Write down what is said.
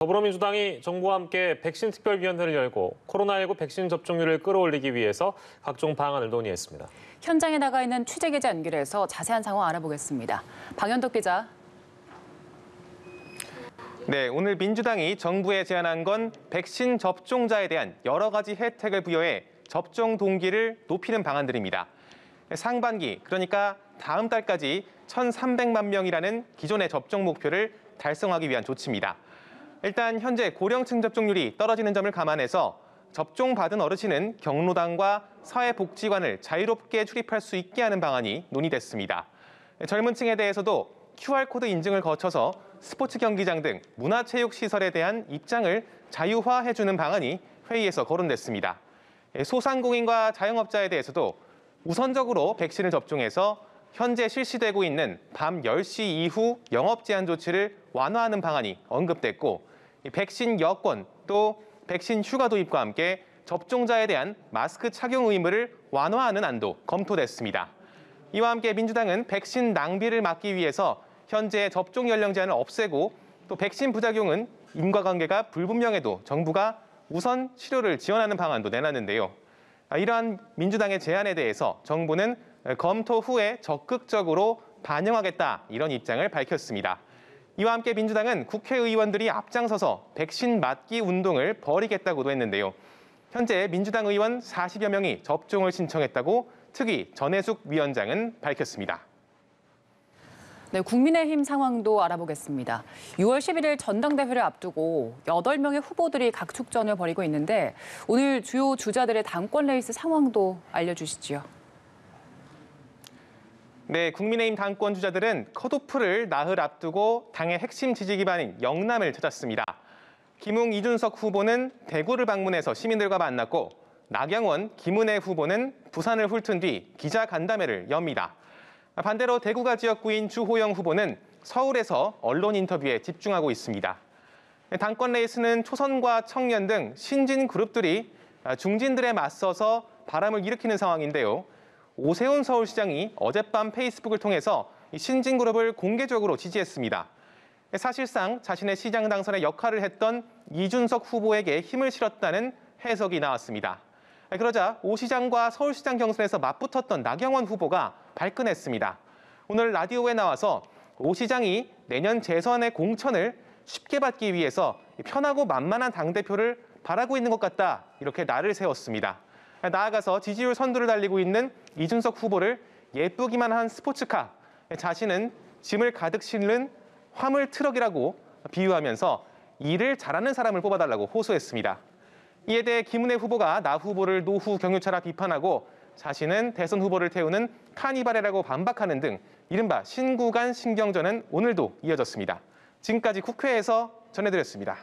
더불어민주당이 정부와 함께 백신 특별위원회를 열고 코로나19 백신 접종률을 끌어올리기 위해서 각종 방안을 논의했습니다. 현장에 나가 있는 취재기자 연결해서 자세한 상황 알아보겠습니다. 방현덕 기자. 네, 오늘 민주당이 정부에 제안한 건 백신 접종자에 대한 여러 가지 혜택을 부여해 접종 동기를 높이는 방안들입니다. 상반기, 그러니까 다음 달까지 1,300만 명이라는 기존의 접종 목표를 달성하기 위한 조치입니다. 일단 현재 고령층 접종률이 떨어지는 점을 감안해서 접종받은 어르신은 경로당과 사회복지관을 자유롭게 출입할 수 있게 하는 방안이 논의됐습니다. 젊은 층에 대해서도 QR코드 인증을 거쳐서 스포츠 경기장 등 문화체육시설에 대한 입장을 자유화해주는 방안이 회의에서 거론됐습니다. 소상공인과 자영업자에 대해서도 우선적으로 백신을 접종해서 현재 실시되고 있는 밤 10시 이후 영업 제한 조치를 완화하는 방안이 언급됐고, 백신 여권 또 백신 휴가 도입과 함께 접종자에 대한 마스크 착용 의무를 완화하는 안도 검토됐습니다. 이와 함께 민주당은 백신 낭비를 막기 위해서 현재 접종 연령 제한을 없애고 또 백신 부작용은 인과관계가 불분명해도 정부가 우선 치료를 지원하는 방안도 내놨는데요. 이러한 민주당의 제안에 대해서 정부는 검토 후에 적극적으로 반영하겠다, 이런 입장을 밝혔습니다. 이와 함께 민주당은 국회의원들이 앞장서서 백신 맞기 운동을 벌이겠다고도 했는데요. 현재 민주당 의원 40여 명이 접종을 신청했다고 특위 전해숙 위원장은 밝혔습니다. 네, 국민의힘 상황도 알아보겠습니다. 6월 11일 전당대회를 앞두고 8명의 후보들이 각축전을 벌이고 있는데 오늘 주요 주자들의 당권 레이스 상황도 알려주시죠. 네, 국민의힘 당권 주자들은 컷오프를 나흘 앞두고 당의 핵심 지지 기반인 영남을 찾았습니다. 김웅, 이준석 후보는 대구를 방문해서 시민들과 만났고 나경원, 김은혜 후보는 부산을 훑은 뒤 기자 간담회를 엽니다. 반대로 대구가 지역구인 주호영 후보는 서울에서 언론 인터뷰에 집중하고 있습니다. 당권 레이스는 초선과 청년 등 신진 그룹들이 중진들에 맞서서 바람을 일으키는 상황인데요. 오세훈 서울시장이 어젯밤 페이스북을 통해서 신진 그룹을 공개적으로 지지했습니다. 사실상 자신의 시장 당선에 역할을 했던 이준석 후보에게 힘을 실었다는 해석이 나왔습니다. 그러자 오 시장과 서울시장 경선에서 맞붙었던 나경원 후보가 발끈했습니다. 오늘 라디오에 나와서 오 시장이 내년 재선의 공천을 쉽게 받기 위해서 편하고 만만한 당대표를 바라고 있는 것 같다, 이렇게 날을 세웠습니다. 나아가서 지지율 선두를 달리고 있는 이준석 후보를 예쁘기만 한 스포츠카, 자신은 짐을 가득 실는 화물 트럭이라고 비유하면서 일을 잘하는 사람을 뽑아달라고 호소했습니다. 이에 대해 김은혜 후보가 나 후보를 노후 경유차라 비판하고 자신은 대선 후보를 태우는 카니발이라고 반박하는 등 이른바 신구간 신경전은 오늘도 이어졌습니다. 지금까지 국회에서 전해드렸습니다.